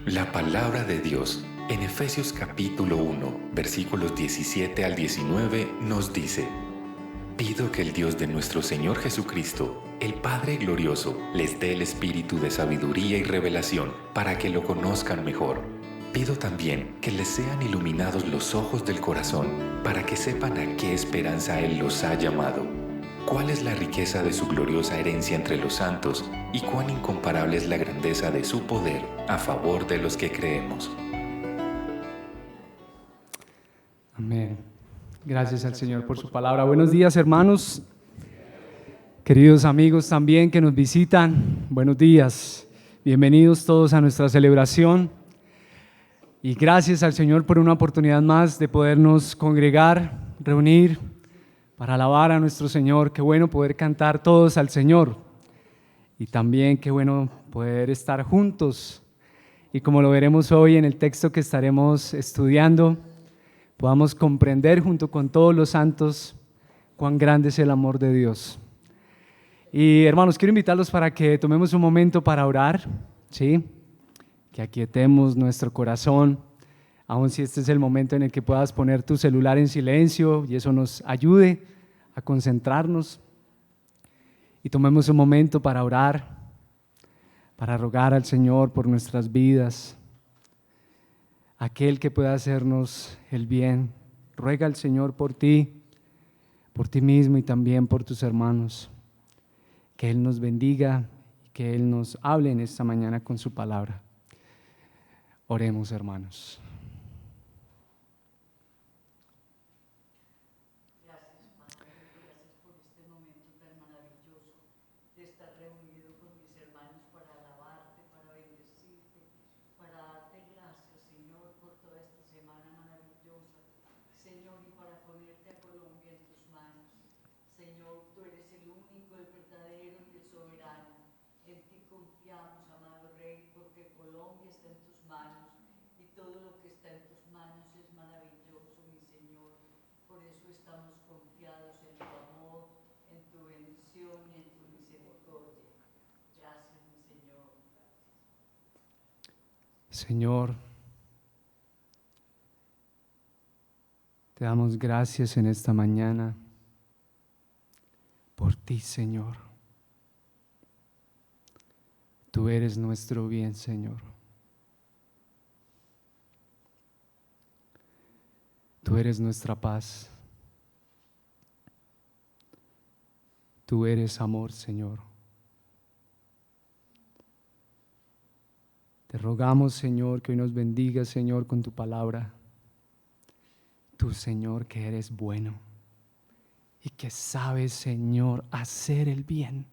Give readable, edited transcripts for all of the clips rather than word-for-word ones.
La palabra de Dios en Efesios capítulo 1, versículos 17 al 19 nos dice: Pido que el Dios de nuestro Señor Jesucristo, el Padre glorioso, les dé el espíritu de sabiduría y revelación para que lo conozcan mejor. Pido también que les sean iluminados los ojos del corazón para que sepan a qué esperanza Él los ha llamado, cuál es la riqueza de su gloriosa herencia entre los santos y cuán incomparable es la grandeza de su poder a favor de los que creemos. Amén. Gracias al Señor por su palabra. Buenos días, hermanos, queridos amigos también que nos visitan. Buenos días. Bienvenidos todos a nuestra celebración. Y gracias al Señor por una oportunidad más de podernos congregar, reunir para alabar a nuestro Señor. Qué bueno poder cantar todos al Señor. Y también qué bueno poder estar juntos. Y como lo veremos hoy en el texto que estaremos estudiando, podamos comprender junto con todos los santos cuán grande es el amor de Dios. Y hermanos, quiero invitarlos para que tomemos un momento para orar, ¿sí? Que aquietemos nuestro corazón, aun si este es el momento en el que puedas poner tu celular en silencio y eso nos ayude a concentrarnos. Y tomemos un momento para orar, para rogar al Señor por nuestras vidas. Aquel que pueda hacernos el bien, ruega al Señor por ti mismo y también por tus hermanos. Que Él nos bendiga y que Él nos hable en esta mañana con su palabra. Oremos, hermanos. Señor, te damos gracias en esta mañana por ti, Señor. Tú eres nuestro bien, Señor. Tú eres nuestra paz. Tú eres amor, Señor. Te rogamos, Señor, que hoy nos bendigas, Señor, con tu palabra. Tú, Señor, que eres bueno y que sabes, Señor, hacer el bien.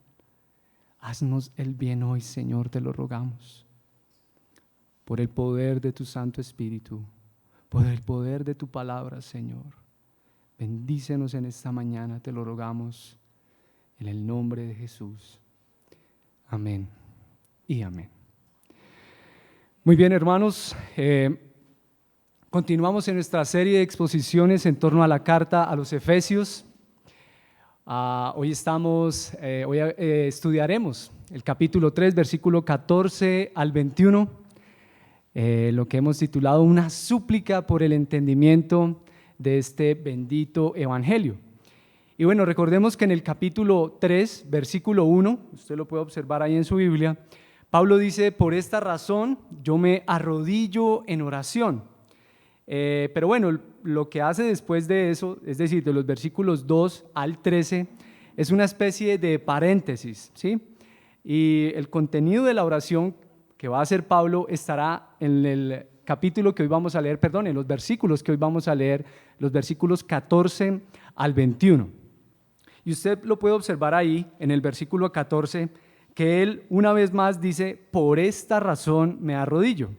Haznos el bien hoy, Señor, te lo rogamos. Por el poder de tu Santo Espíritu, por el poder de tu palabra, Señor. Bendícenos en esta mañana, te lo rogamos, en el nombre de Jesús. Amén y amén. Muy bien, hermanos, continuamos en nuestra serie de exposiciones en torno a la carta a los Efesios. Hoy estudiaremos el capítulo 3, versículo 14 al 21, lo que hemos titulado Una súplica por el entendimiento de este bendito evangelio. Y bueno, recordemos que en el capítulo 3, versículo 1, usted lo puede observar ahí en su Biblia, Pablo dice: por esta razón yo me arrodillo en oración. Pero bueno, lo que hace después de eso, es decir, de los versículos 2 al 13, es una especie de paréntesis, ¿sí? Y el contenido de la oración que va a hacer Pablo estará en el capítulo que hoy vamos a leer, en los versículos que hoy vamos a leer, los versículos 14 al 21. Y usted lo puede observar ahí, en el versículo 14, que él una vez más dice: por esta razón me arrodillo.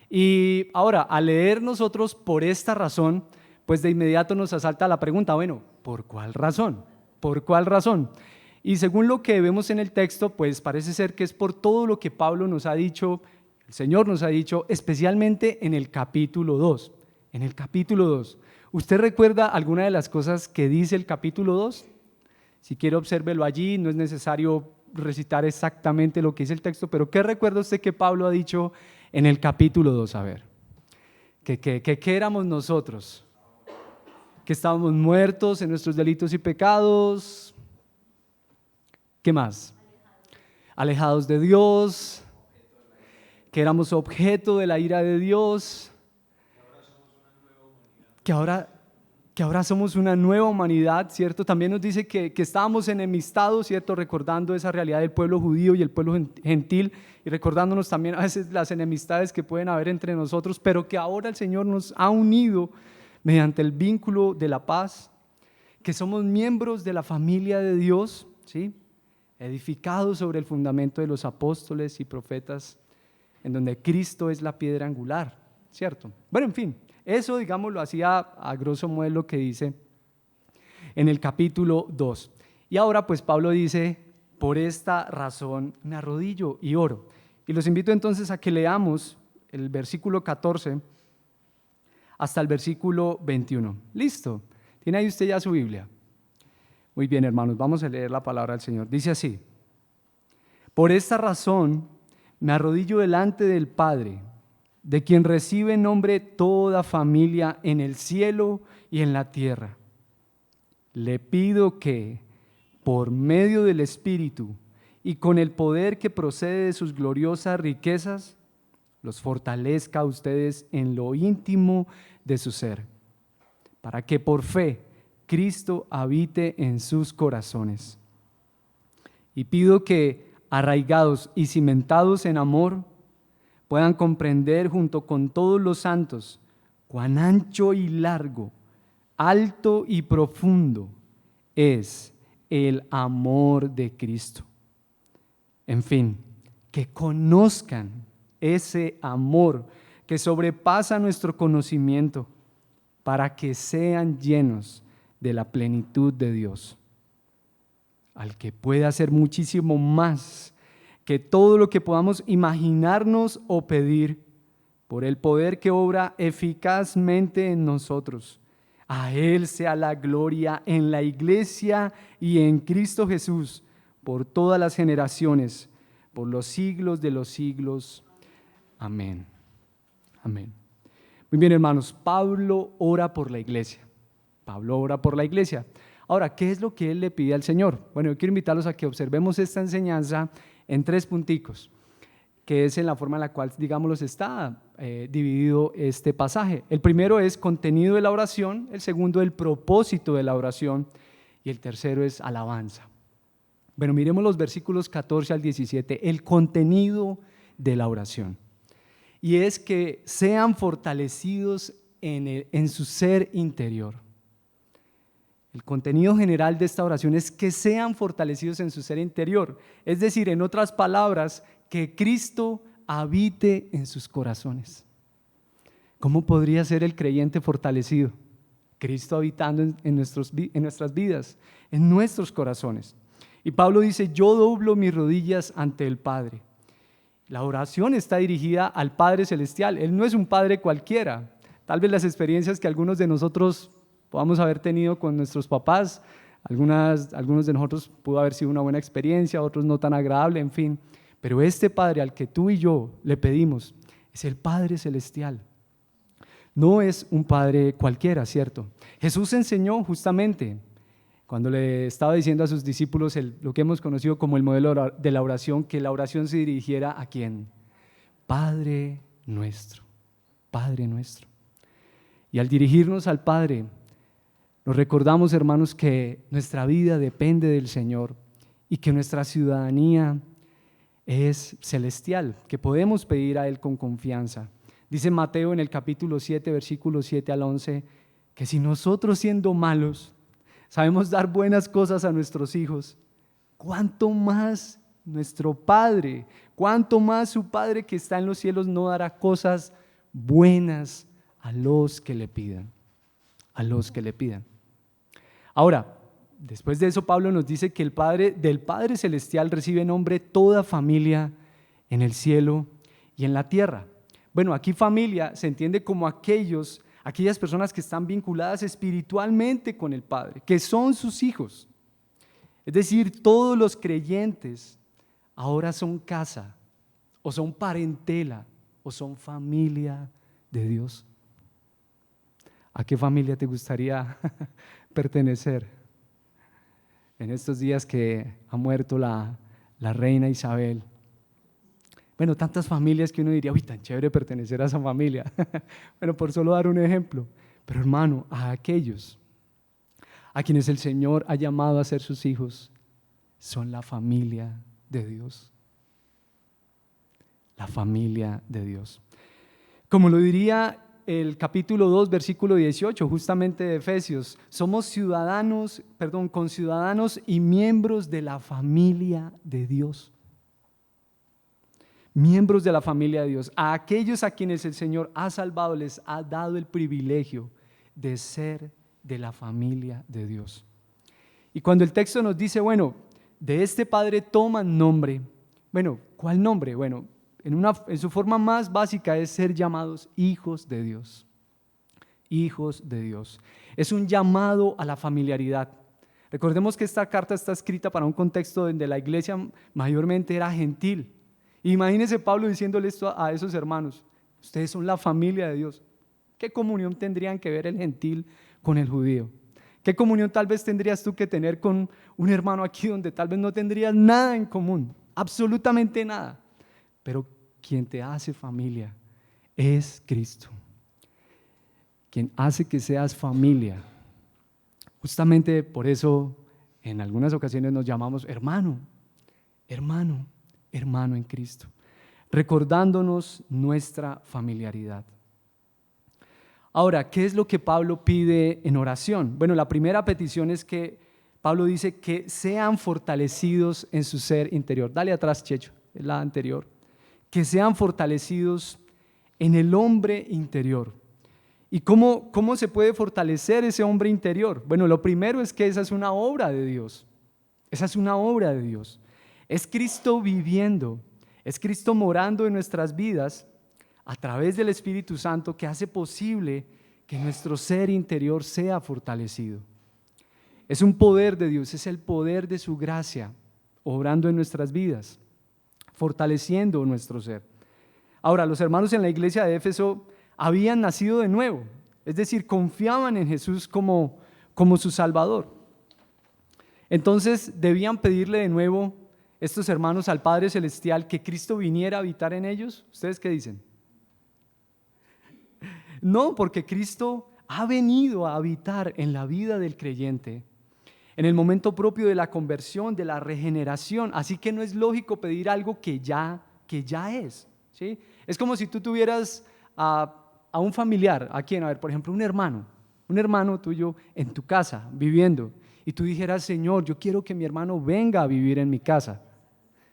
Y ahora, al leer nosotros por esta razón, pues de inmediato nos asalta la pregunta: bueno, ¿por cuál razón? ¿Por cuál razón? Y según lo que vemos en el texto, pues parece ser que es por todo lo que Pablo nos ha dicho, el Señor nos ha dicho, especialmente en el capítulo 2. En el capítulo 2. ¿Usted recuerda alguna de las cosas que dice el capítulo 2? Si quiere, obsérvelo allí, no es necesario recitar exactamente lo que dice el texto, pero ¿qué recuerda usted que Pablo ha dicho en el capítulo 2, a ver, ¿qué éramos nosotros? Que estábamos muertos en nuestros delitos y pecados. ¿Qué más? Alejados de Dios, que éramos objeto de la ira de Dios, que ahora somos una nueva humanidad, ¿cierto? También nos dice que estábamos enemistados, ¿cierto? Recordando esa realidad del pueblo judío y el pueblo gentil, y recordándonos también a veces las enemistades que pueden haber entre nosotros, pero que ahora el Señor nos ha unido mediante el vínculo de la paz, que somos miembros de la familia de Dios, ¿sí? Edificados sobre el fundamento de los apóstoles y profetas, en donde Cristo es la piedra angular, ¿cierto? Bueno, en fin, eso, digámoslo así, a grosso modo lo que dice en el capítulo 2. Y ahora pues Pablo dice, por esta razón me arrodillo y oro. Y los invito entonces a que leamos el versículo 14 hasta el versículo 21. ¿Listo? ¿Tiene ahí usted ya su Biblia? Muy bien, hermanos, vamos a leer la palabra del Señor. Dice así: por esta razón me arrodillo delante del Padre, de quien recibe nombre toda familia en el cielo y en la tierra. Le pido que, por medio del Espíritu y con el poder que procede de sus gloriosas riquezas, los fortalezca a ustedes en lo íntimo de su ser, para que por fe Cristo habite en sus corazones. Y pido que, arraigados y cimentados en amor, puedan comprender junto con todos los santos cuán ancho y largo, alto y profundo es el amor de Cristo. En fin, que conozcan ese amor que sobrepasa nuestro conocimiento, para que sean llenos de la plenitud de Dios, al que puede hacer muchísimo más que todo lo que podamos imaginarnos o pedir, por el poder que obra eficazmente en nosotros. A Él sea la gloria en la iglesia y en Cristo Jesús, por todas las generaciones, por los siglos de los siglos. Amén. Amén. Muy bien, hermanos, Pablo ora por la iglesia. Pablo ora por la iglesia. Ahora, ¿qué es lo que él le pide al Señor? Bueno, yo quiero invitarlos a que observemos esta enseñanza en 3 punticos, que es en la forma en la cual, digámoslo, está dividido este pasaje. El primero es contenido de la oración, el segundo el propósito de la oración y el tercero es alabanza. Bueno, miremos los versículos 14 al 17, el contenido de la oración. Y es que sean fortalecidos en su ser interior. El contenido general de esta oración es que sean fortalecidos en su ser interior. Es decir, en otras palabras, que Cristo habite en sus corazones. ¿Cómo podría ser el creyente fortalecido? Cristo habitando en nuestras vidas, en nuestros corazones. Y Pablo dice, yo doblo mis rodillas ante el Padre. La oración está dirigida al Padre Celestial. Él no es un Padre cualquiera. Tal vez las experiencias que algunos de nosotros podamos haber tenido con nuestros papás, algunos de nosotros pudo haber sido una buena experiencia, otros no tan agradable, en fin. Pero este Padre al que tú y yo le pedimos es el Padre Celestial. No es un Padre cualquiera, ¿cierto? Jesús enseñó justamente cuando le estaba diciendo a sus discípulos lo que hemos conocido como el modelo de la oración, que la oración se dirigiera ¿a quién? Padre nuestro, Padre nuestro. Y al dirigirnos al Padre, nos recordamos, hermanos, que nuestra vida depende del Señor y que nuestra ciudadanía es celestial, que podemos pedir a Él con confianza. Dice Mateo en el capítulo 7, versículos 7 al 11, que si nosotros siendo malos sabemos dar buenas cosas a nuestros hijos, ¿cuánto más nuestro Padre, cuánto más su Padre que está en los cielos no dará cosas buenas a los que le pidan? A los que le pidan. Ahora, después de eso Pablo nos dice que del Padre Celestial recibe nombre toda familia en el cielo y en la tierra. Bueno, aquí familia se entiende como aquellas personas que están vinculadas espiritualmente con el Padre, que son sus hijos. Es decir, todos los creyentes ahora son casa o son parentela o son familia de Dios? ¿A qué familia te gustaría pertenecer? En estos días que ha muerto la reina Isabel. Bueno, tantas familias que uno diría, uy, tan chévere pertenecer a esa familia. Bueno, por solo dar un ejemplo. Pero hermano, a aquellos a quienes el Señor ha llamado a ser sus hijos, son la familia de Dios. La familia de Dios. Como lo diría el capítulo 2, versículo 18, justamente de Efesios, somos conciudadanos y miembros de la familia de Dios. Miembros de la familia de Dios. A aquellos a quienes el Señor ha salvado les ha dado el privilegio de ser de la familia de Dios. Y cuando el texto nos dice, bueno, de este Padre toman nombre, bueno, ¿cuál nombre? Bueno, en su forma más básica es ser llamados hijos de Dios. Hijos de Dios. Es un llamado a la familiaridad. Recordemos que esta carta está escrita para un contexto donde la iglesia mayormente era gentil. Imagínense Pablo diciéndole esto a esos hermanos: ustedes son la familia de Dios. ¿Qué comunión tendrían que ver el gentil con el judío? ¿Qué comunión tal vez tendrías tú que tener con un hermano aquí donde tal vez no tendrías nada en común? Absolutamente nada. Pero quien te hace familia es Cristo. Quien hace que seas familia. Justamente por eso en algunas ocasiones nos llamamos hermano, hermano, hermano en Cristo, recordándonos nuestra familiaridad. Ahora, ¿qué es lo que Pablo pide en oración? Bueno, la primera petición es que Pablo dice que sean fortalecidos en su ser interior. Dale atrás, Checho, es la anterior. Que sean fortalecidos en el hombre interior. ¿Y cómo se puede fortalecer ese hombre interior? Bueno, lo primero es que esa es una obra de Dios. Esa es una obra de Dios. Es Cristo viviendo, es Cristo morando en nuestras vidas a través del Espíritu Santo que hace posible que nuestro ser interior sea fortalecido. Es un poder de Dios, es el poder de su gracia obrando en nuestras vidas, fortaleciendo nuestro ser. Ahora, los hermanos en la iglesia de Éfeso habían nacido de nuevo, es decir, confiaban en Jesús como su Salvador. Entonces debían pedirle de nuevo estos hermanos al Padre Celestial que Cristo viniera a habitar en ellos. ¿Ustedes qué dicen? No, porque Cristo ha venido a habitar en la vida del creyente en el momento propio de la conversión, de la regeneración. Así que no es lógico pedir algo que ya es, ¿sí? Es como si tú tuvieras a un familiar, ¿a quién? A ver, por ejemplo, un hermano tuyo en tu casa, viviendo, y tú dijeras: Señor, yo quiero que mi hermano venga a vivir en mi casa.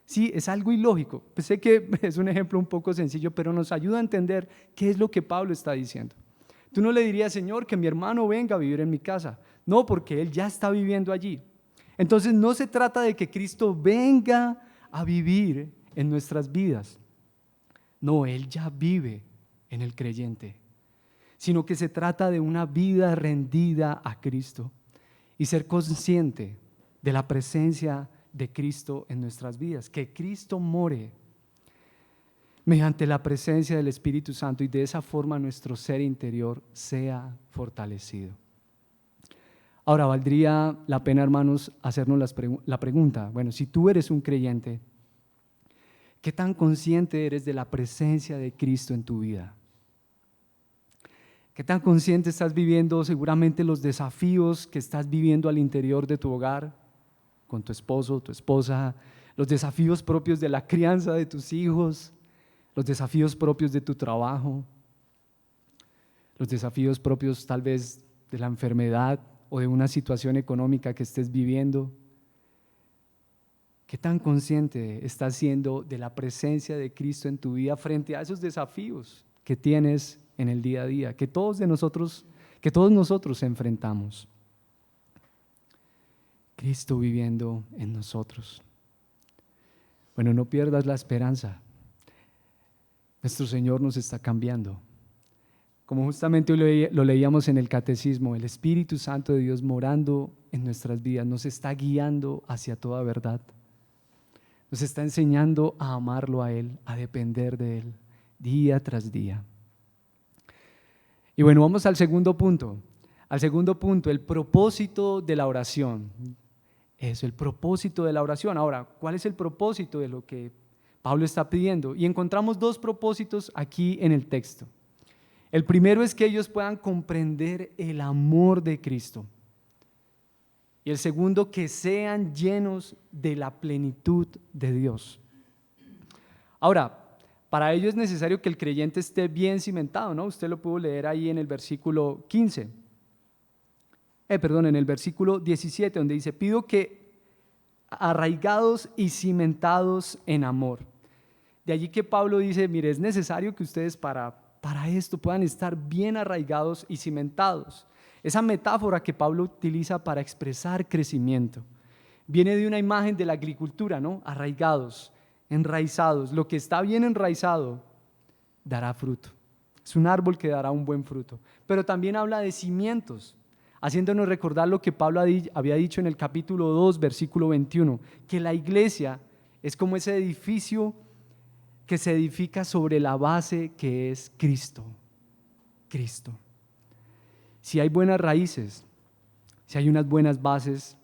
Sí, es algo ilógico. Pues sé que es un ejemplo un poco sencillo, pero nos ayuda a entender qué es lo que Pablo está diciendo. Tú no le dirías: Señor, que mi hermano venga a vivir en mi casa. No, porque él ya está viviendo allí. Entonces no se trata de que Cristo venga a vivir en nuestras vidas. No, Él ya vive en el creyente. Sino que se trata de una vida rendida a Cristo y ser consciente de la presencia de Cristo en nuestras vidas. Que Cristo more mediante la presencia del Espíritu Santo y de esa forma nuestro ser interior sea fortalecido. Ahora, valdría la pena, hermanos, hacernos la pregunta: bueno, si tú eres un creyente, ¿qué tan consciente eres de la presencia de Cristo en tu vida? ¿Qué tan consciente estás viviendo seguramente los desafíos que estás viviendo al interior de tu hogar, con tu esposo, tu esposa, los desafíos propios de la crianza de tus hijos, los desafíos propios de tu trabajo, los desafíos propios tal vez de la enfermedad o de una situación económica que estés viviendo? ¿Qué tan consciente estás siendo de la presencia de Cristo en tu vida frente a esos desafíos que tienes en el día a día, que todos nosotros enfrentamos? Cristo viviendo en nosotros. Bueno, no pierdas la esperanza. Nuestro Señor nos está cambiando. Como justamente lo leíamos en el Catecismo, el Espíritu Santo de Dios morando en nuestras vidas nos está guiando hacia toda verdad. Nos está enseñando a amarlo a Él, a depender de Él. día tras día. Y bueno, vamos al segundo punto. Al segundo punto, el propósito de la oración. Eso, el propósito de la oración. Ahora, ¿cuál es el propósito de lo que Pablo está pidiendo? Y encontramos dos propósitos aquí en el texto. El primero es que ellos puedan comprender el amor de Cristo. Y el segundo, que sean llenos de la plenitud de Dios. Ahora, para ello es necesario que el creyente esté bien cimentado, ¿no? Usted lo pudo leer ahí en el versículo 15. En el versículo 17, donde dice: pido que arraigados y cimentados en amor. De allí que Pablo dice: mire, es necesario que ustedes para esto puedan estar bien arraigados y cimentados. Esa metáfora que Pablo utiliza para expresar crecimiento viene de una imagen de la agricultura, ¿no? Arraigados, enraizados. Lo que está bien enraizado dará fruto. Es un árbol que dará un buen fruto. Pero también habla de cimientos, haciéndonos recordar lo que Pablo había dicho en el capítulo 2, versículo 21, que la iglesia es como ese edificio que se edifica sobre la base que es Cristo. Cristo. Si hay buenas raíces, si hay unas buenas bases,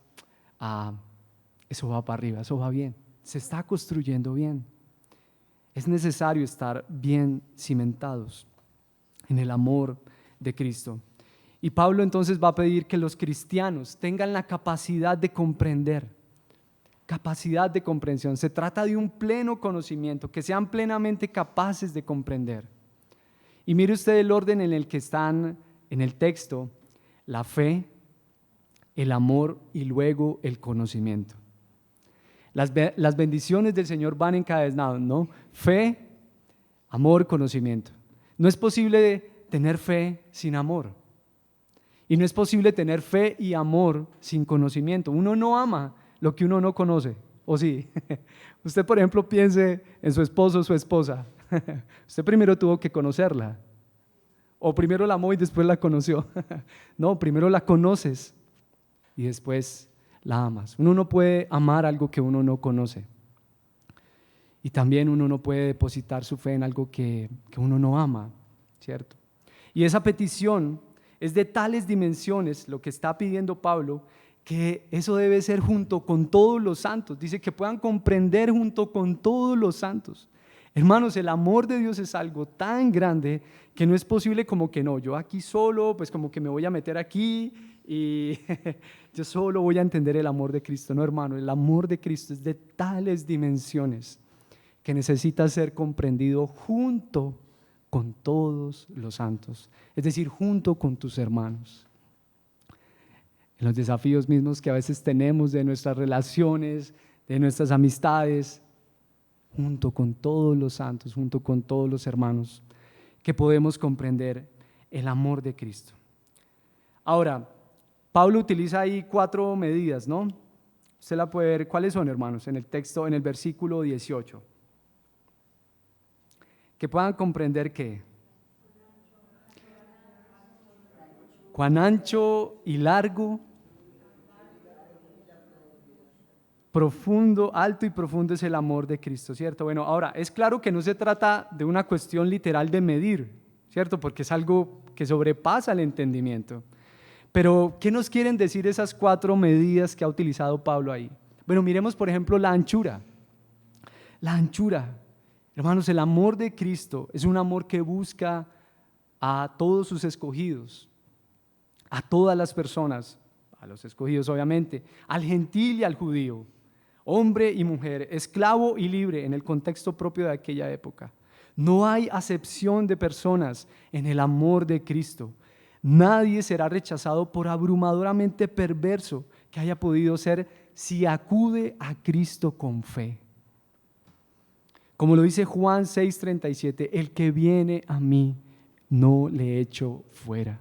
eso va para arriba, eso va bien, se está construyendo bien. Es necesario estar bien cimentados en el amor de Cristo. Y Pablo entonces va a pedir que los cristianos tengan la capacidad de comprender, capacidad de comprensión. Se trata de un pleno conocimiento, que sean plenamente capaces de comprender. Y mire usted el orden en el que están en el texto: la fe, el amor y luego el conocimiento. Las bendiciones del Señor van encadenadas, ¿no? Fe, amor, conocimiento. No es posible tener fe sin amor. Y no es posible tener fe y amor sin conocimiento. Uno no ama lo que uno no conoce, ¿o sí? Usted, por ejemplo, piense en su esposo o su esposa. Usted primero tuvo que conocerla. O primero la amó y después la conoció. No, primero la conoces y después la amas. Uno no puede amar algo que uno no conoce. Y también uno no puede depositar su fe en algo que uno no ama, ¿cierto? Y esa petición es de tales dimensiones, lo que está pidiendo Pablo, que eso debe ser junto con todos los santos. Dice que puedan comprender junto con todos los santos. Hermanos, el amor de Dios es algo tan grande que no es posible como que no, yo aquí solo, pues como que me voy a meter aquí y yo solo voy a entender el amor de Cristo. No, hermano, el amor de Cristo es de tales dimensiones que necesita ser comprendido junto con todos los santos, es decir, junto con tus hermanos. En los desafíos mismos que a veces tenemos de nuestras relaciones, de nuestras amistades, junto con todos los santos, junto con todos los hermanos, que podemos comprender el amor de Cristo. Ahora, Pablo utiliza ahí 4 medidas, ¿no? Usted la puede ver. ¿Cuáles son, hermanos? En el texto, en el versículo 18. Que puedan comprender que cuán ancho y largo, profundo, alto y profundo es el amor de Cristo, ¿cierto? Bueno, ahora, es claro que no se trata de una cuestión literal de medir, ¿cierto? Porque es algo que sobrepasa el entendimiento. Pero, ¿qué nos quieren decir esas 4 medidas que ha utilizado Pablo ahí? Bueno, miremos, por ejemplo, la anchura. La anchura. Hermanos, el amor de Cristo es un amor que busca a todos sus escogidos, a todas las personas, a los escogidos obviamente, al gentil y al judío, hombre y mujer, esclavo y libre en el contexto propio de aquella época. No hay acepción de personas en el amor de Cristo. Nadie será rechazado por abrumadoramente perverso que haya podido ser si acude a Cristo con fe. Como lo dice Juan 6:37, el que viene a mí no le echo fuera.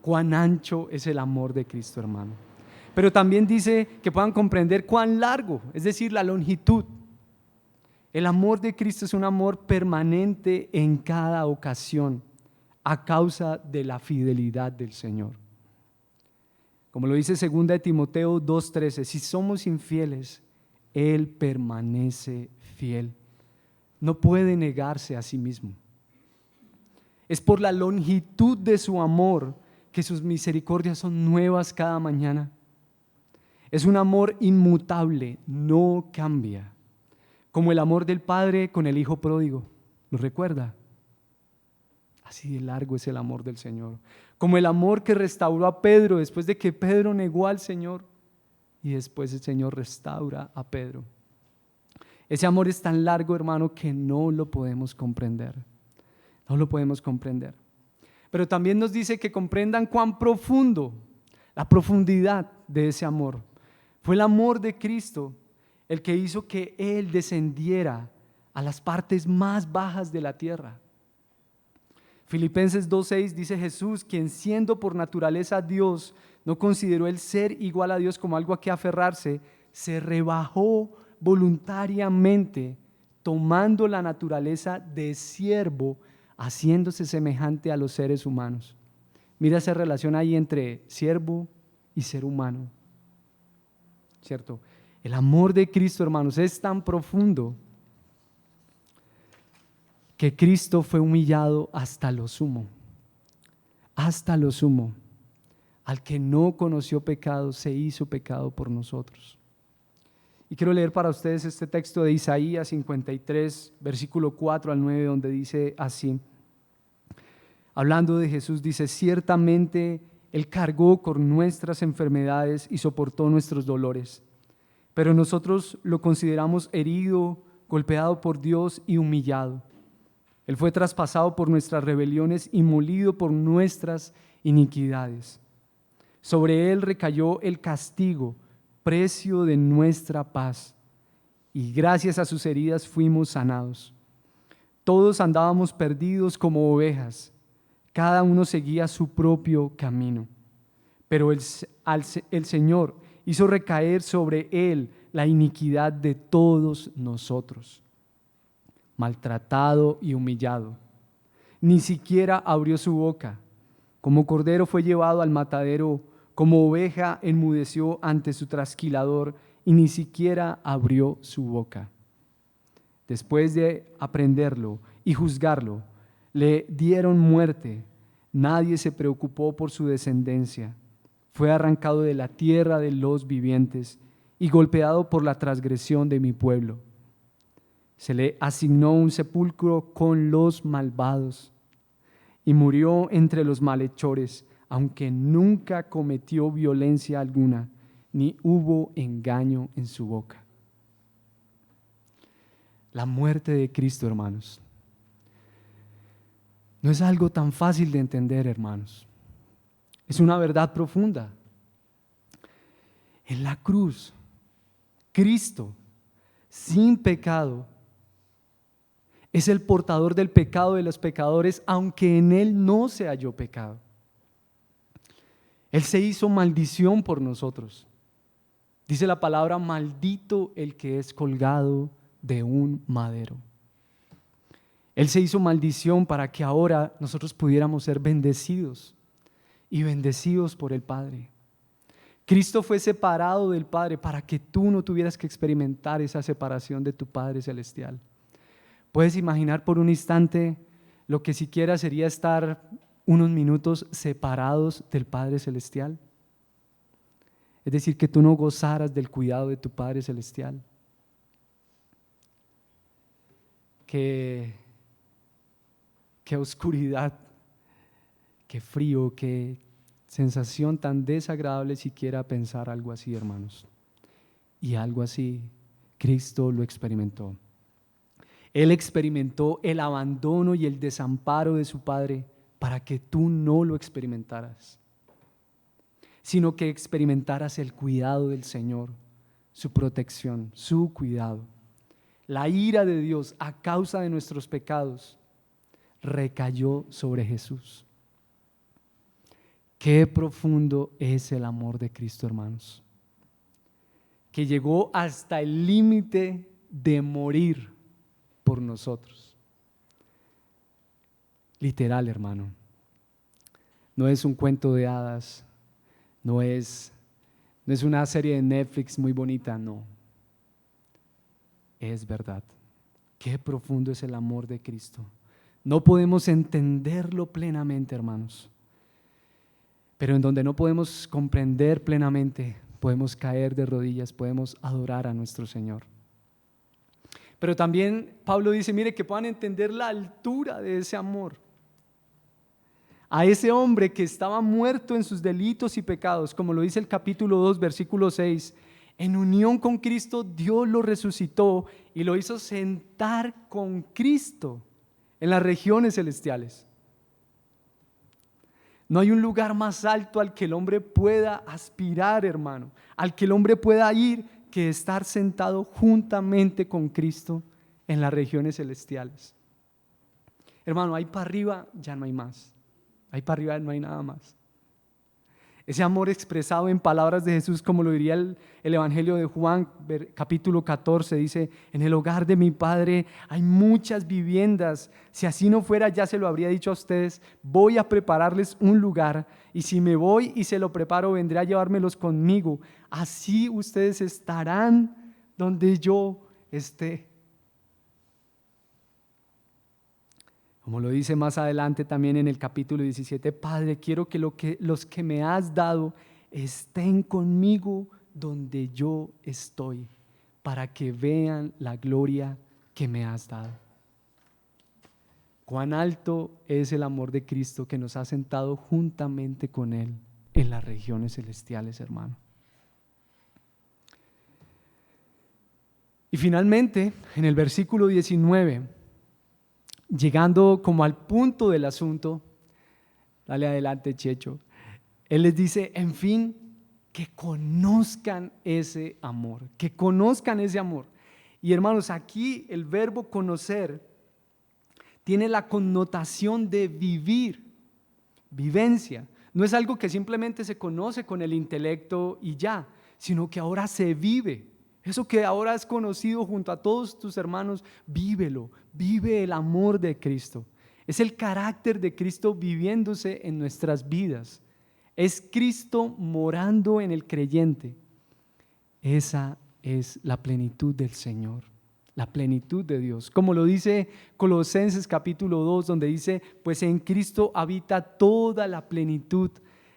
Cuán ancho es el amor de Cristo, hermano. Pero también dice que puedan comprender cuán largo, es decir, la longitud. El amor de Cristo es un amor permanente en cada ocasión a causa de la fidelidad del Señor. Como lo dice 2 Timoteo 2:13, si somos infieles, Él permanece fiel. no puede negarse a sí mismo. Es por la longitud de su amor que sus misericordias son nuevas cada mañana. Es un amor inmutable, no cambia. Como el amor del Padre con el Hijo pródigo. ¿Lo recuerda? Así de largo es el amor del Señor. Como el amor que restauró a Pedro después de que Pedro negó al Señor. Y después el Señor restaura a Pedro. Ese amor es tan largo, hermano, que no lo podemos comprender. No lo podemos comprender. Pero también nos dice que comprendan cuán profundo, la profundidad de ese amor. Fue el amor de Cristo el que hizo que Él descendiera a las partes más bajas de la tierra. Filipenses 2:6 dice Jesús, quien siendo por naturaleza Dios, no consideró el ser igual a Dios como algo a que aferrarse, se rebajó voluntariamente, tomando la naturaleza de siervo, haciéndose semejante a los seres humanos. Mira esa relación ahí entre siervo y ser humano, ¿cierto? El amor de Cristo, hermanos, es tan profundo que Cristo fue humillado hasta lo sumo. Hasta lo sumo. Al que no conoció pecado, se hizo pecado por nosotros. Y quiero leer para ustedes este texto de Isaías 53, versículo 4 al 9, donde dice así, hablando de Jesús, dice, ciertamente Él cargó con nuestras enfermedades y soportó nuestros dolores, pero nosotros lo consideramos herido, golpeado por Dios y humillado. Él fue traspasado por nuestras rebeliones y molido por nuestras iniquidades. Sobre Él recayó el castigo, precio de nuestra paz, y gracias a sus heridas fuimos sanados. Todos andábamos perdidos como ovejas, cada uno seguía su propio camino, pero el Señor hizo recaer sobre Él la iniquidad de todos nosotros. Maltratado y humillado, ni siquiera abrió su boca. Como cordero fue llevado al matadero, como oveja enmudeció ante su trasquilador y ni siquiera abrió su boca. Después de aprenderlo y juzgarlo, le dieron muerte. Nadie se preocupó por su descendencia. Fue arrancado de la tierra de los vivientes y golpeado por la transgresión de mi pueblo. Se le asignó un sepulcro con los malvados y murió entre los malhechores, aunque nunca cometió violencia alguna, ni hubo engaño en su boca. La muerte de Cristo, hermanos, no es algo tan fácil de entender, hermanos. Es una verdad profunda. En la cruz, Cristo, sin pecado, es el portador del pecado de los pecadores, aunque en Él no se halló pecado. Él se hizo maldición por nosotros. Dice la palabra, maldito el que es colgado de un madero. Él se hizo maldición para que ahora nosotros pudiéramos ser bendecidos y bendecidos por el Padre. Cristo fue separado del Padre para que tú no tuvieras que experimentar esa separación de tu Padre Celestial. ¿Puedes imaginar por un instante lo que siquiera sería estar unos minutos separados del Padre Celestial? Es decir, que tú no gozaras del cuidado de tu Padre Celestial. Qué oscuridad, qué frío, qué sensación tan desagradable siquiera pensar algo así, hermanos. Y algo así Cristo lo experimentó. Él experimentó el abandono y el desamparo de su Padre para que tú no lo experimentaras, sino que experimentaras el cuidado del Señor, su protección, su cuidado. La ira de Dios a causa de nuestros pecados recayó sobre Jesús. Qué profundo es el amor de Cristo, hermanos, que llegó hasta el límite de morir por nosotros. Literal, hermano. No es un cuento de hadas, no es una serie de Netflix muy bonita, no. Es verdad. Qué profundo es el amor de Cristo. No podemos entenderlo plenamente, hermanos, pero en donde no podemos comprender plenamente, podemos caer de rodillas, podemos adorar a nuestro Señor. Pero también Pablo dice, mire, que puedan entender la altura de ese amor. A ese hombre que estaba muerto en sus delitos y pecados, como lo dice el capítulo 2, versículo 6, en unión con Cristo, Dios lo resucitó y lo hizo sentar con Cristo en las regiones celestiales. No hay un lugar más alto al que el hombre pueda aspirar, hermano, al que el hombre pueda ir, que estar sentado juntamente con Cristo en las regiones celestiales. Hermano, ahí para arriba ya no hay más. Ahí para arriba no hay nada más. Ese amor expresado en palabras de Jesús, como lo diría el Evangelio de Juan, capítulo 14, dice: en el hogar de mi Padre hay muchas viviendas. Si así no fuera, ya se lo habría dicho a ustedes. Voy a prepararles un lugar, y si me voy y se lo preparo, vendré a llevármelos conmigo. Así ustedes estarán donde yo esté. Como lo dice más adelante también en el capítulo 17, Padre, quiero que los que me has dado estén conmigo donde yo estoy, para que vean la gloria que me has dado. Cuán alto es el amor de Cristo, que nos ha sentado juntamente con Él en las regiones celestiales, hermano. Y finalmente, en el versículo 19, llegando como al punto del asunto, dale adelante, Checho, Él les dice, en fin, que conozcan ese amor, que conozcan ese amor. Y hermanos, aquí el verbo conocer tiene la connotación de vivir, vivencia. No es algo que simplemente se conoce con el intelecto y ya, sino que ahora se vive. Eso que ahora has conocido junto a todos tus hermanos, vívelo, vive el amor de Cristo. Es el carácter de Cristo viviéndose en nuestras vidas. Es Cristo morando en el creyente. Esa es la plenitud del Señor, la plenitud de Dios. Como lo dice Colosenses capítulo 2, donde dice, pues en Cristo habita toda la plenitud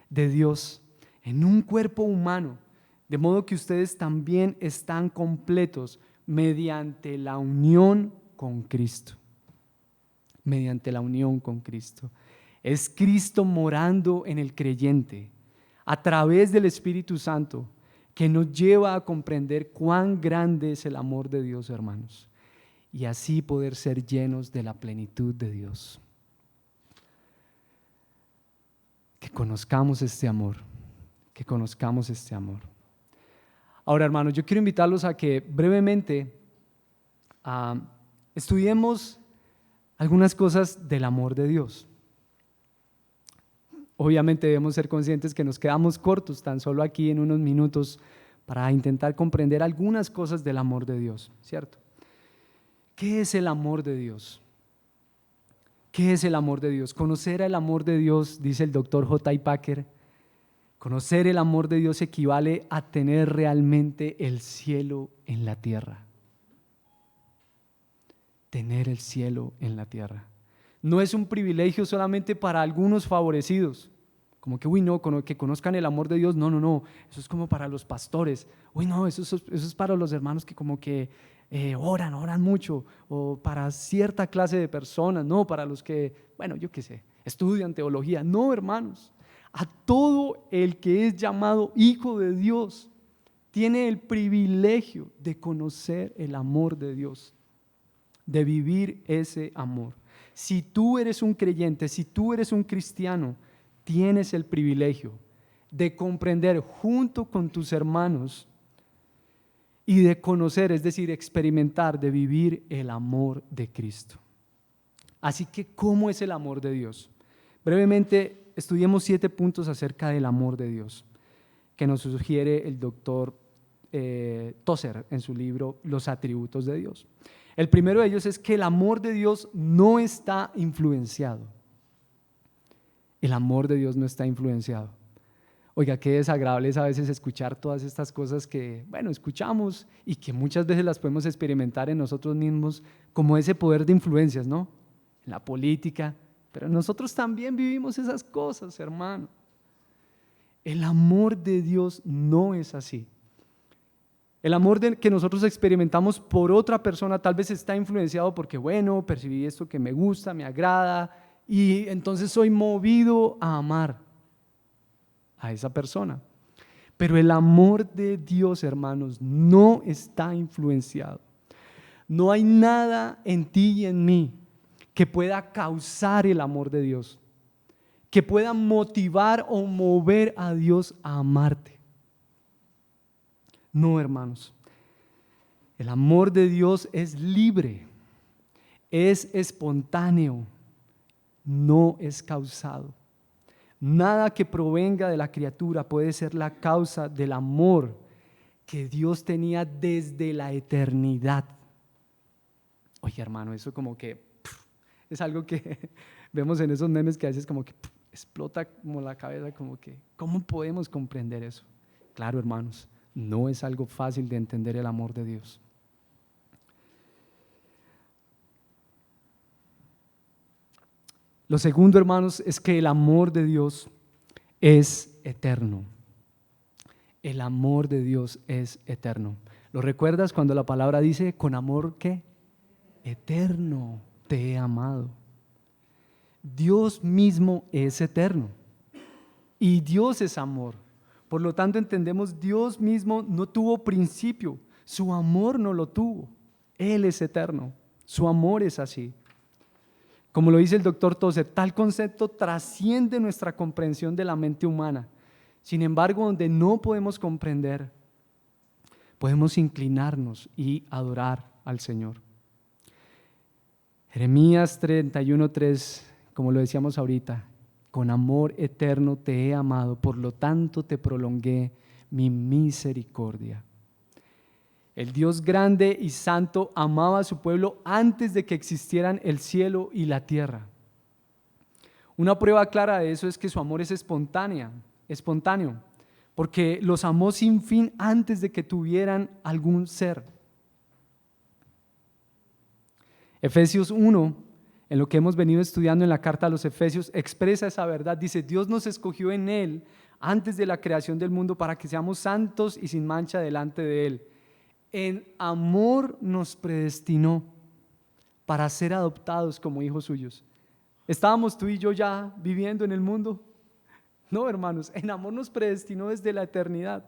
de Dios en un cuerpo humano. De modo que ustedes también están completos mediante la unión con Cristo. Mediante la unión con Cristo. Es Cristo morando en el creyente a través del Espíritu Santo, que nos lleva a comprender cuán grande es el amor de Dios, hermanos, y así poder ser llenos de la plenitud de Dios. Que conozcamos este amor, que conozcamos este amor. Ahora, hermanos, yo quiero invitarlos a que brevemente estudiemos algunas cosas del amor de Dios. Obviamente debemos ser conscientes que nos quedamos cortos tan solo aquí en unos minutos para intentar comprender algunas cosas del amor de Dios, ¿cierto? ¿Qué es el amor de Dios? ¿Qué es el amor de Dios? Conocer el amor de Dios, dice el doctor J.I. Packer, conocer el amor de Dios equivale a tener realmente el cielo en la tierra. Tener el cielo en la tierra. No es un privilegio solamente para algunos favorecidos, como que, no, que conozcan el amor de Dios, no, eso es como para los pastores, no, eso es para los hermanos que como que oran mucho, o para cierta clase de personas, no, para los que, yo qué sé, estudian teología. No, hermanos, a todo el que es llamado hijo de Dios tiene el privilegio de conocer el amor de Dios, de vivir ese amor. Si tú eres un creyente, si tú eres un cristiano, tienes el privilegio de comprender junto con tus hermanos y de conocer, es decir, experimentar, de vivir el amor de Cristo. Así que, ¿cómo es el amor de Dios? Brevemente, estudiemos 7 puntos acerca del amor de Dios que nos sugiere el doctor Tozer en su libro Los atributos de Dios. El primero de ellos es que el amor de Dios no está influenciado. El amor de Dios no está influenciado. Oiga, qué desagradable es a veces escuchar todas estas cosas que, bueno, escuchamos y que muchas veces las podemos experimentar en nosotros mismos como ese poder de influencias, ¿no? En la política, pero nosotros también vivimos esas cosas, hermano. El amor de Dios no es así. El amor que nosotros experimentamos por otra persona tal vez está influenciado porque, bueno, percibí esto que me gusta, me agrada y entonces soy movido a amar a esa persona. Pero el amor de Dios, hermanos, no está influenciado. No hay nada en ti y en mí que pueda causar el amor de Dios, que pueda motivar o mover a Dios a amarte. No, hermanos. El amor de Dios es libre, es espontáneo, no es causado. Nada que provenga de la criatura puede ser la causa del amor que Dios tenía desde la eternidad. Oye, hermano, eso como que es algo que vemos en esos memes que a veces como que explota como la cabeza, como que ¿cómo podemos comprender eso? Claro, hermanos, no es algo fácil de entender el amor de Dios. Lo segundo, hermanos, es que el amor de Dios es eterno. El amor de Dios es eterno. ¿Lo recuerdas cuando la palabra dice, con amor qué? Eterno te he amado? Dios mismo es eterno y Dios es amor. Por lo tanto, entendemos, Dios mismo no tuvo principio, su amor no lo tuvo. Él es eterno, su amor es así. Como lo dice el doctor Tozer, tal concepto trasciende nuestra comprensión de la mente humana. Sin embargo, donde no podemos comprender, podemos inclinarnos y adorar al Señor. Jeremías 31:3, como lo decíamos ahorita, con amor eterno te he amado, por lo tanto te prolongué mi misericordia. El Dios grande y santo amaba a su pueblo antes de que existieran el cielo y la tierra. Una prueba clara de eso es que su amor es espontáneo, porque los amó sin fin antes de que tuvieran algún ser. Efesios 1, en lo que hemos venido estudiando en la carta a los Efesios, expresa esa verdad. Dice, Dios nos escogió en Él antes de la creación del mundo para que seamos santos y sin mancha delante de Él. En amor nos predestinó para ser adoptados como hijos suyos. ¿Estábamos tú y yo ya viviendo en el mundo? No, hermanos, en amor nos predestinó desde la eternidad.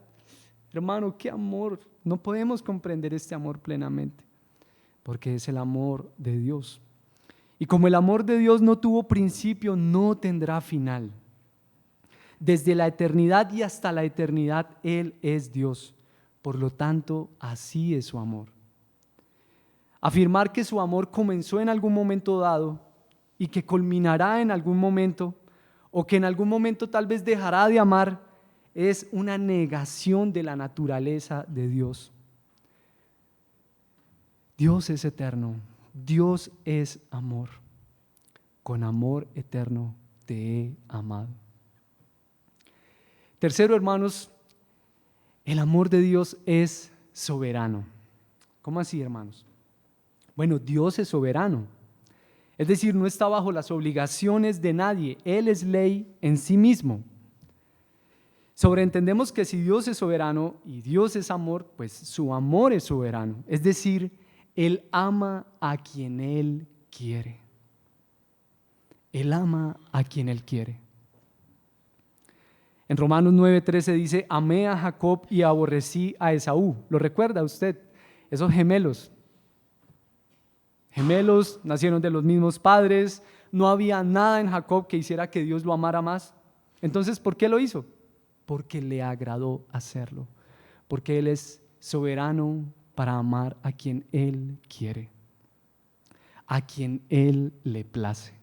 Hermano, qué amor. No podemos comprender este amor plenamente, porque es el amor de Dios. Y como el amor de Dios no tuvo principio, no tendrá final. Desde la eternidad y hasta la eternidad, Él es Dios. Por lo tanto, así es su amor. Afirmar que su amor comenzó en algún momento dado y que culminará en algún momento, o que en algún momento tal vez dejará de amar, es una negación de la naturaleza de Dios. Dios es eterno, Dios es amor. Con amor eterno te he amado. Tercero, hermanos, el amor de Dios es soberano. ¿Cómo así, hermanos? Bueno, Dios es soberano. Es decir, no está bajo las obligaciones de nadie. Él es ley en sí mismo. Sobreentendemos que si Dios es soberano y Dios es amor, pues su amor es soberano. Es decir, Él ama a quien Él quiere. Él ama a quien Él quiere. En Romanos 9:13 dice, amé a Jacob y aborrecí a Esaú. ¿Lo recuerda usted? Esos gemelos. Gemelos nacieron de los mismos padres. No había nada en Jacob que hiciera que Dios lo amara más. Entonces, ¿por qué lo hizo? Porque le agradó hacerlo. Porque Él es soberano para amar a quien Él quiere, a quien Él le place.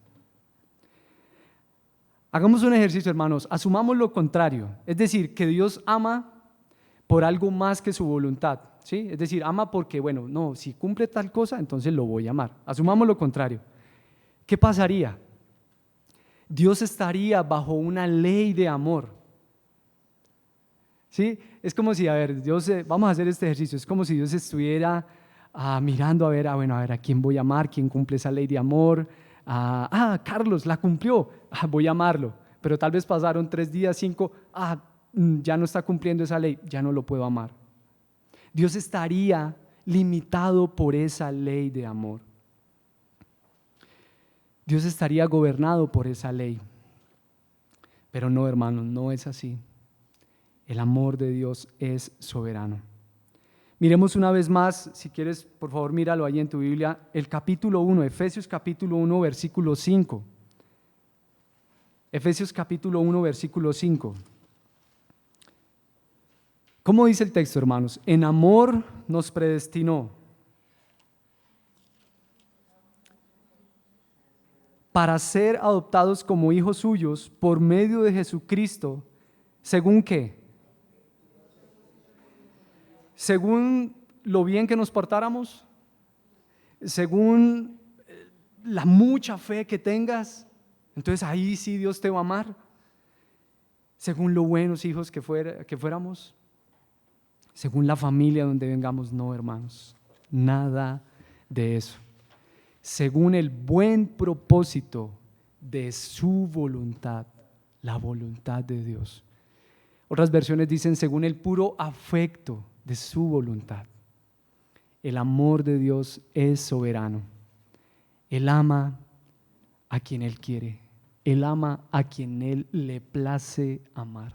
Hagamos un ejercicio, hermanos. Asumamos lo contrario, es decir, que Dios ama por algo más que su voluntad, ¿sí? Es decir, ama porque, bueno, no, si cumple tal cosa, entonces lo voy a amar. Asumamos lo contrario. ¿Qué pasaría? Dios estaría bajo una ley de amor, ¿sí? Es como si, a ver, Dios, vamos a hacer este ejercicio, es como si Dios estuviera mirando a ver, bueno, a ver, a quién voy a amar, quién cumple esa ley de amor. Carlos, la cumplió, voy a amarlo. Pero tal vez pasaron 3 días, 5, ya no está cumpliendo esa ley, ya no lo puedo amar. Dios estaría limitado por esa ley de amor. Dios estaría gobernado por esa ley. Pero no, hermanos, no es así. El amor de Dios es soberano. Miremos una vez más, si quieres, por favor, míralo ahí en tu Biblia, el capítulo 1, Efesios capítulo 1, versículo 5. Efesios capítulo 1, versículo 5. ¿Cómo dice el texto, hermanos? En amor nos predestinó para ser adoptados como hijos suyos por medio de Jesucristo, ¿según qué? Según lo bien que nos portáramos, según la mucha fe que tengas, entonces ahí sí Dios te va a amar, según lo buenos hijos que fuéramos, según la familia donde vengamos, no, hermanos, nada de eso. Según el buen propósito de su voluntad, la voluntad de Dios. Otras versiones dicen según el puro afecto de su voluntad. El amor de Dios es soberano. Él ama a quien Él quiere. Él ama a quien Él le place amar.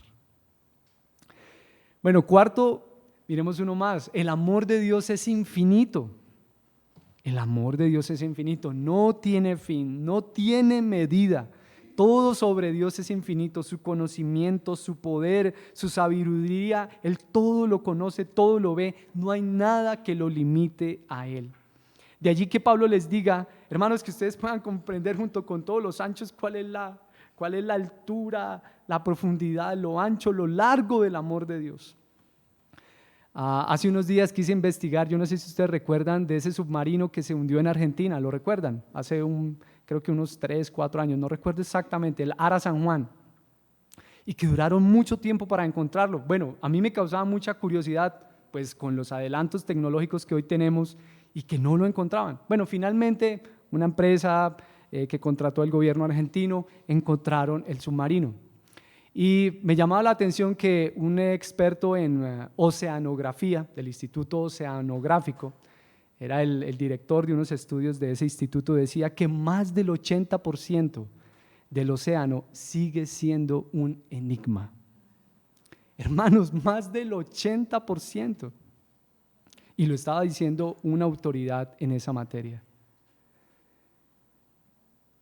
Bueno, cuarto, miremos uno más. El amor de Dios es infinito. El amor de Dios es infinito, no tiene fin, no tiene medida. Todo sobre Dios es infinito, su conocimiento, su poder, su sabiduría, Él todo lo conoce, todo lo ve, no hay nada que lo limite a Él. De allí que Pablo les diga, hermanos, que ustedes puedan comprender junto con todos los anchos cuál es la altura, la profundidad, lo ancho, lo largo del amor de Dios. Hace unos días quise investigar, yo no sé si ustedes recuerdan de ese submarino que se hundió en Argentina, ¿lo recuerdan? Hace creo que unos 3, 4 años, no recuerdo exactamente, el Ara San Juan, y que duraron mucho tiempo para encontrarlo. Bueno, a mí me causaba mucha curiosidad, pues con los adelantos tecnológicos que hoy tenemos y que no lo encontraban. Bueno, finalmente una empresa que contrató el gobierno argentino encontraron el submarino. Y me llamaba la atención que un experto en oceanografía del Instituto Oceanográfico, era el director de unos estudios de ese instituto, decía que más del 80% del océano sigue siendo un enigma. Hermanos, más del 80%. Y lo estaba diciendo una autoridad en esa materia.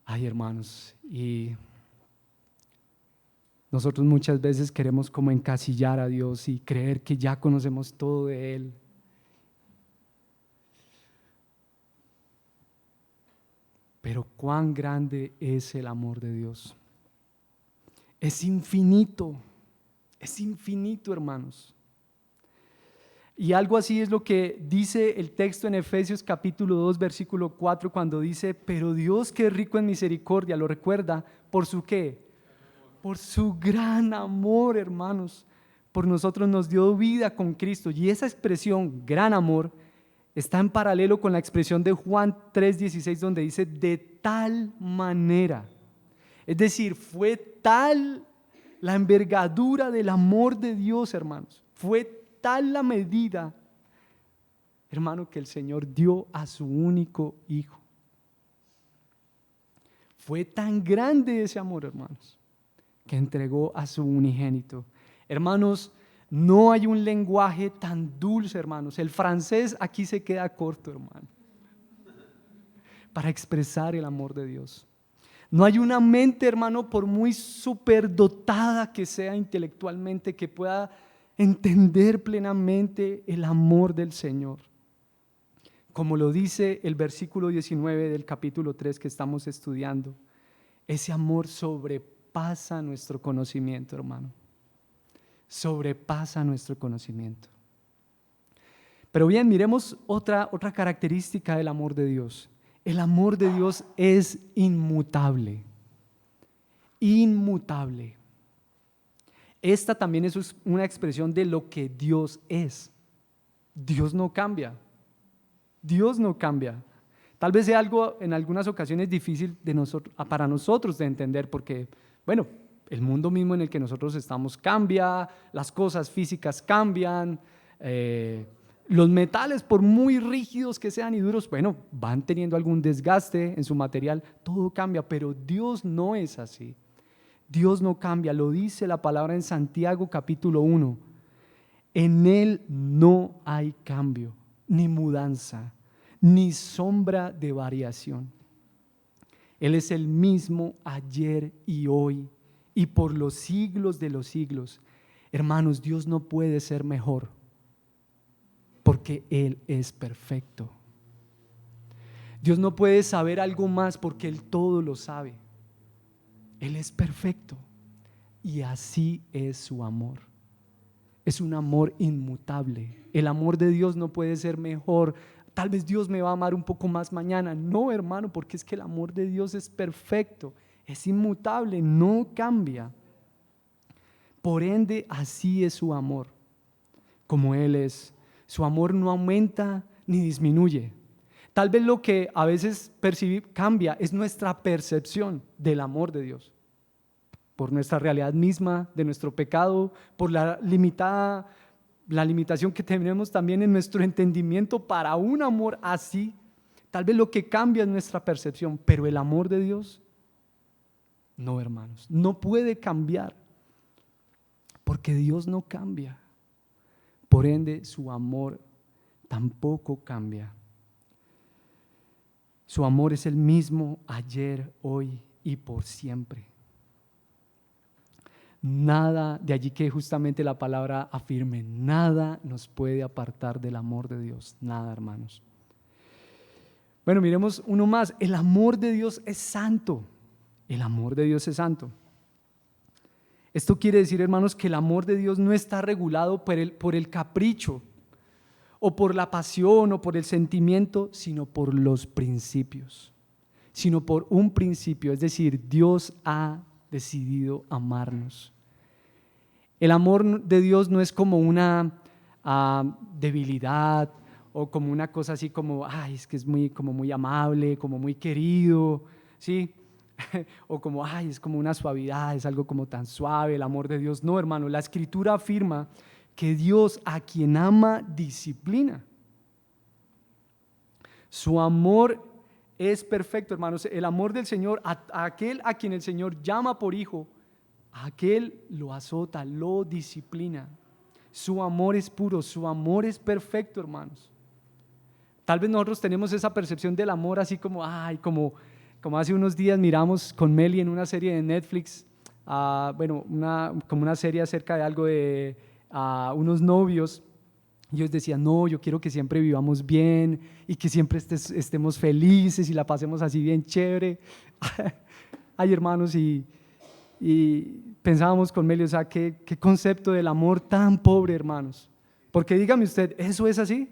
Ay, hermanos, y nosotros muchas veces queremos como encasillar a Dios y creer que ya conocemos todo de Él. Pero cuán grande es el amor de Dios. Es infinito, hermanos. Y algo así es lo que dice el texto en Efesios capítulo 2, versículo 4, cuando dice, pero Dios que es rico en misericordia, ¿lo recuerda? ¿Por su qué? Por su gran amor, hermanos, por nosotros nos dio vida con Cristo. Y esa expresión, gran amor, está en paralelo con la expresión de Juan 3:16, donde dice, de tal manera. Es decir, fue tal la envergadura del amor de Dios, hermanos. Fue tal la medida, hermano, que el Señor dio a su único Hijo. Fue tan grande ese amor, hermanos, que entregó a su unigénito. Hermanos, no hay un lenguaje tan dulce, hermanos. El francés aquí se queda corto, hermano, para expresar el amor de Dios. No hay una mente, hermano, por muy superdotada que sea intelectualmente, que pueda entender plenamente el amor del Señor. Como lo dice el versículo 19 del capítulo 3 que estamos estudiando, ese amor sobrepasa nuestro conocimiento, hermano. Sobrepasa nuestro conocimiento. Pero bien, miremos otra característica del amor de Dios. El amor de Dios es inmutable. Inmutable. Esta también es una expresión de lo que Dios es. Dios no cambia. Dios no cambia. Tal vez sea algo en algunas ocasiones difícil para nosotros de entender porque, bueno, el mundo mismo en el que nosotros estamos cambia, las cosas físicas cambian, los metales, por muy rígidos que sean y duros, bueno, van teniendo algún desgaste en su material, todo cambia, pero Dios no es así. Dios no cambia, lo dice la palabra en Santiago capítulo 1. En Él no hay cambio, ni mudanza, ni sombra de variación. Él es el mismo ayer y hoy y por los siglos de los siglos. Hermanos, Dios no puede ser mejor porque Él es perfecto. Dios no puede saber algo más porque Él todo lo sabe. Él es perfecto y así es su amor. Es un amor inmutable. El amor de Dios no puede ser mejor. Tal vez Dios me va a amar un poco más mañana. No, hermano, porque es que el amor de Dios es perfecto, es inmutable, no cambia. Por ende, así es su amor, como Él es. Su amor no aumenta ni disminuye. Tal vez lo que a veces cambia es nuestra percepción del amor de Dios, por nuestra realidad misma, de nuestro pecado, por la limitación que tenemos también en nuestro entendimiento para un amor así. Tal vez lo que cambia es nuestra percepción, pero el amor de Dios, no, hermanos, no puede cambiar, porque Dios no cambia. Por ende, su amor tampoco cambia. Su amor es el mismo ayer, hoy y por siempre. Nada, de allí que justamente la palabra afirme, nada nos puede apartar del amor de Dios, nada, hermanos. Bueno, miremos uno más. El amor de Dios es santo. El amor de Dios es santo. Esto quiere decir, hermanos, que el amor de Dios no está regulado por el capricho o por la pasión o por el sentimiento, sino por los principios, sino por un principio, es decir, Dios ha decidido amarnos. El amor de Dios no es como una debilidad o como una cosa así como, es que es como muy amable, como muy querido, ¿sí? O como, es como una suavidad, es algo como tan suave, el amor de Dios. No, hermano, la Escritura afirma que Dios a quien ama disciplina. Su amor es perfecto, hermanos. El amor del Señor, a aquel a quien el Señor llama por hijo, a aquel lo azota, lo disciplina. Su amor es puro, su amor es perfecto, hermanos. Tal vez nosotros tenemos esa percepción del amor así como, como hace unos días miramos con Meli en una serie de Netflix, como una serie acerca de algo de unos novios. Y ellos decían, no, yo quiero que siempre vivamos bien y que siempre estemos felices y la pasemos así bien chévere. Ay, hermanos, y pensábamos con Meli, o sea, qué concepto del amor tan pobre, hermanos. Porque dígame usted, ¿eso es así?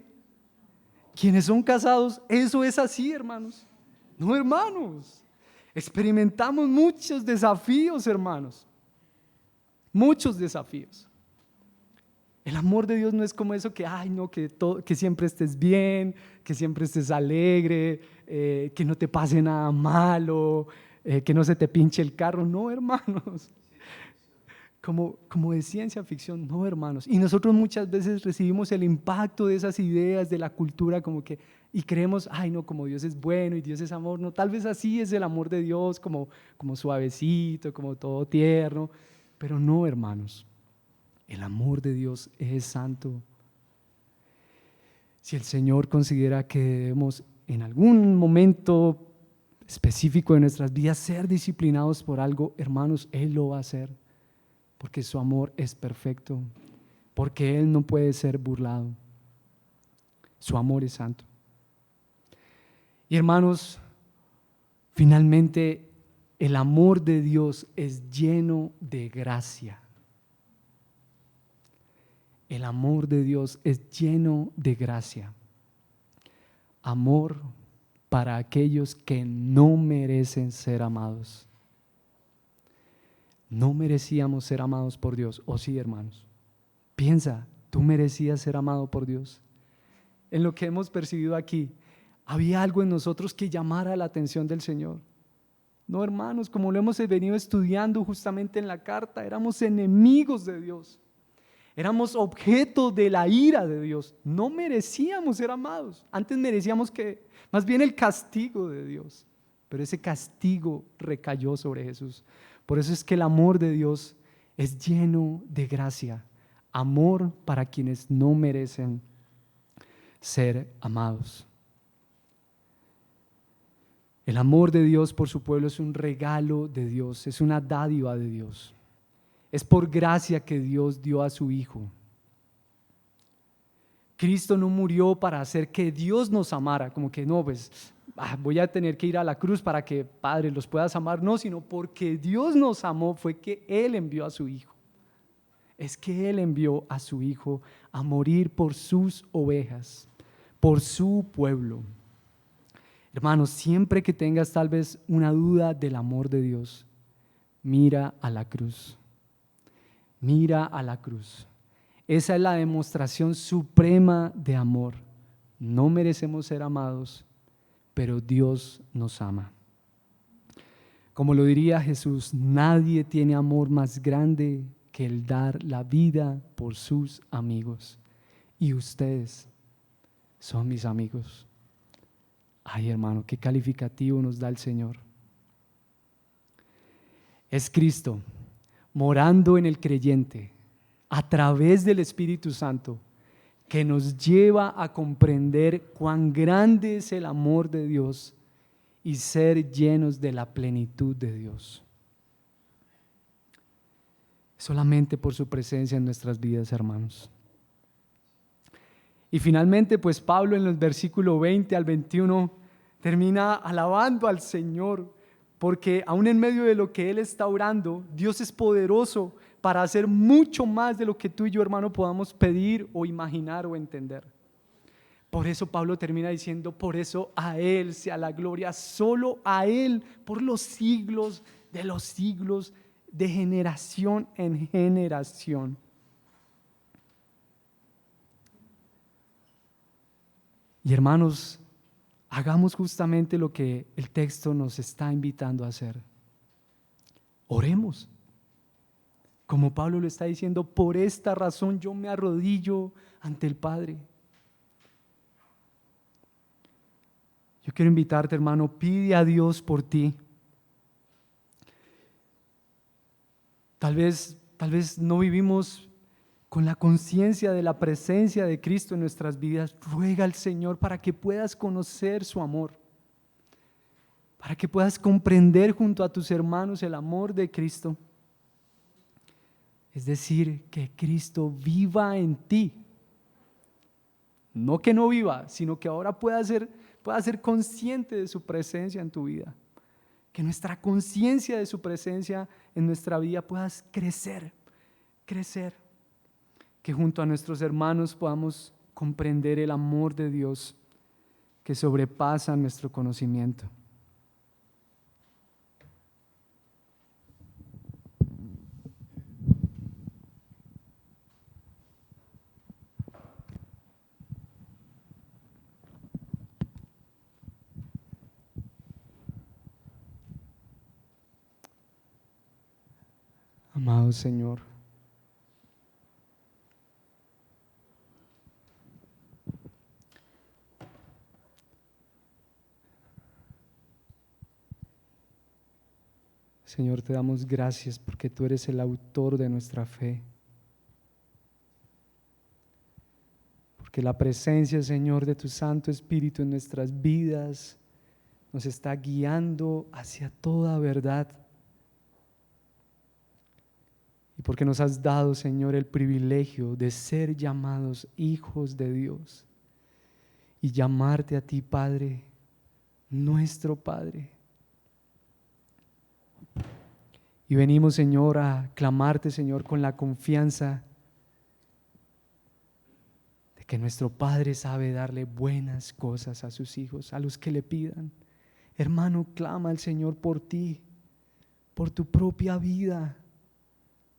Quienes son casados, ¿eso es así, hermanos? No, hermanos. Experimentamos muchos desafíos, hermanos. Muchos desafíos. El amor de Dios no es como eso que, que siempre estés bien, que siempre estés alegre, que no te pase nada malo, que no se te pinche el carro. No, hermanos. Como de ciencia ficción, no, hermanos. Y nosotros muchas veces recibimos el impacto de esas ideas de la cultura y creemos, como Dios es bueno y Dios es amor. No, tal vez así es el amor de Dios, como suavecito, como todo tierno. Pero no, hermanos. El amor de Dios es santo. Si el Señor considera que debemos en algún momento específico de nuestras vidas ser disciplinados por algo, hermanos, Él lo va a hacer, porque su amor es perfecto, porque Él no puede ser burlado. Su amor es santo. Y hermanos, finalmente el amor de Dios es lleno de gracia. El amor de Dios es lleno de gracia. Amor para aquellos que no merecen ser amados. no merecíamos ser amados por Dios. ¿O sí, hermanos? Piensa, ¿tú merecías ser amado por Dios? En lo que hemos percibido aquí, ¿había algo en nosotros que llamara la atención del Señor? No, hermanos, como lo hemos venido estudiando justamente en la carta, éramos enemigos de Dios. Éramos objeto de la ira de Dios. No merecíamos ser amados. Antes merecíamos más bien el castigo de Dios. Pero ese castigo recayó sobre Jesús. Por eso es que el amor de Dios es lleno de gracia. Amor para quienes no merecen ser amados. El amor de Dios por su pueblo es un regalo de Dios, es una dádiva de Dios. Es por gracia que Dios dio a su Hijo. Cristo no murió para hacer que Dios nos amara, como que no, pues voy a tener que ir a la cruz para que, Padre, los puedas amar. No, sino porque Dios nos amó fue que Él envió a su Hijo. Es que Él envió a su Hijo a morir por sus ovejas, por su pueblo. Hermanos, siempre que tengas tal vez una duda del amor de Dios, mira a la cruz. Mira a la cruz. Esa es la demostración suprema de amor. No merecemos ser amados, pero Dios nos ama. Como lo diría Jesús, nadie tiene amor más grande que el dar la vida por sus amigos. Y ustedes son mis amigos. Ay, hermano, qué calificativo nos da el Señor. Es Cristo morando en el creyente a través del Espíritu Santo que nos lleva a comprender cuán grande es el amor de Dios y ser llenos de la plenitud de Dios. Solamente por su presencia en nuestras vidas, hermanos. Y finalmente, pues Pablo en los versículos 20 al 21 termina alabando al Señor, porque aún en medio de lo que Él está orando, Dios es poderoso para hacer mucho más de lo que tú y yo, hermano, podamos pedir o imaginar o entender. Por eso Pablo termina diciendo, por eso a Él sea la gloria, solo a Él, por los siglos de los siglos, de generación en generación. Y hermanos, hagamos justamente lo que el texto nos está invitando a hacer. Oremos. Como Pablo lo está diciendo, por esta razón yo me arrodillo ante el Padre. Yo quiero invitarte, hermano, pide a Dios por ti. Tal vez no vivimos con la conciencia de la presencia de Cristo en nuestras vidas. Ruega al Señor para que puedas conocer su amor, para que puedas comprender junto a tus hermanos el amor de Cristo. Es decir, que Cristo viva en ti. No que no viva, sino que ahora pueda ser consciente de su presencia en tu vida. Que nuestra conciencia de su presencia en nuestra vida pueda crecer. Que junto a nuestros hermanos podamos comprender el amor de Dios que sobrepasa nuestro conocimiento. Amado Señor, Señor, te damos gracias porque tú eres el autor de nuestra fe. Porque la presencia, Señor, de tu Santo Espíritu en nuestras vidas nos está guiando hacia toda verdad. Y porque nos has dado, Señor, el privilegio de ser llamados hijos de Dios y llamarte a ti, Padre, nuestro Padre. Y venimos, Señor, a clamarte, Señor, con la confianza de que nuestro Padre sabe darle buenas cosas a sus hijos, a los que le pidan. Hermano, clama al Señor por ti, por tu propia vida.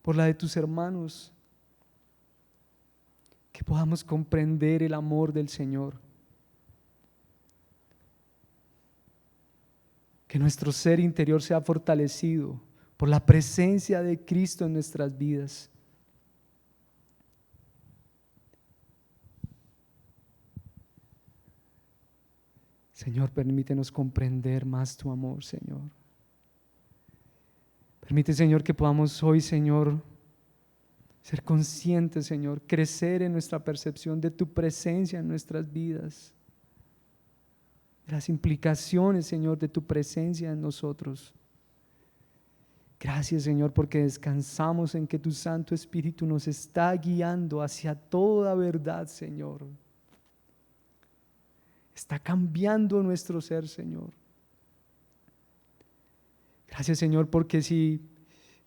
por la de tus hermanos, que podamos comprender el amor del Señor, que nuestro ser interior sea fortalecido por la presencia de Cristo en nuestras vidas. Señor, permítenos comprender más tu amor, Señor. Permite, Señor, que podamos hoy, Señor, ser conscientes, Señor, crecer en nuestra percepción de tu presencia en nuestras vidas, de las implicaciones, Señor, de tu presencia en nosotros. Gracias, Señor, porque descansamos en que tu Santo Espíritu nos está guiando hacia toda verdad, Señor. Está cambiando nuestro ser, Señor. Gracias, Señor, porque si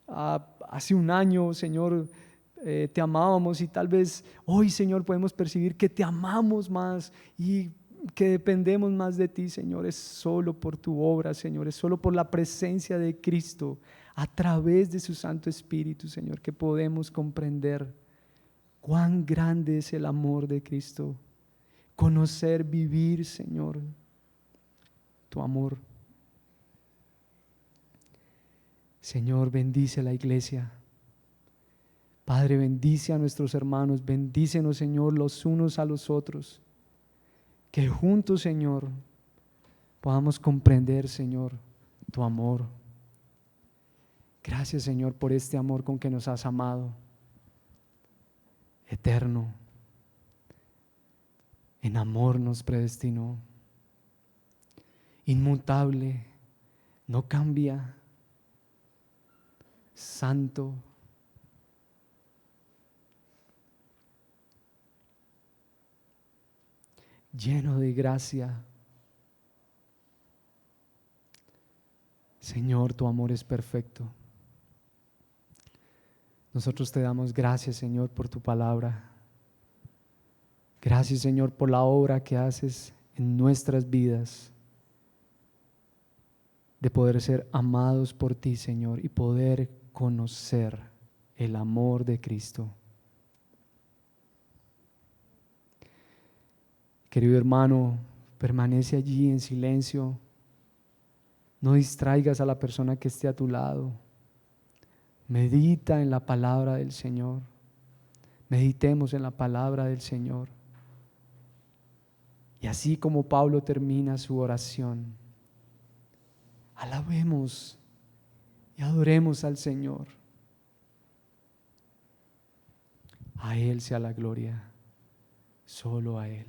hace un año, Señor, te amábamos y tal vez hoy, Señor, podemos percibir que te amamos más y que dependemos más de ti, Señor, es solo por tu obra, Señor, es solo por la presencia de Cristo a través de su Santo Espíritu, Señor, que podemos comprender cuán grande es el amor de Cristo. Conocer, vivir, Señor, tu amor. Señor, bendice a la iglesia. Padre, bendice a nuestros hermanos, bendícenos, Señor, los unos a los otros. Que juntos, Señor, podamos comprender, Señor, tu amor. Gracias, Señor, por este amor con que nos has amado. Eterno. En amor nos predestinó. Inmutable, no cambia. Santo. Lleno de gracia. Señor, tu amor es perfecto. Nosotros te damos gracias, Señor, por tu palabra. Gracias, Señor, por la obra que haces en nuestras vidas, de poder ser amados por ti, Señor, y poder conocer el amor de Cristo. Querido hermano, permanece allí en silencio. No distraigas a la persona que esté a tu lado. Medita en la palabra del Señor. Meditemos en la palabra del Señor. Y así como Pablo termina su oración, alabemos y adoremos al Señor. A Él sea la gloria, solo a Él.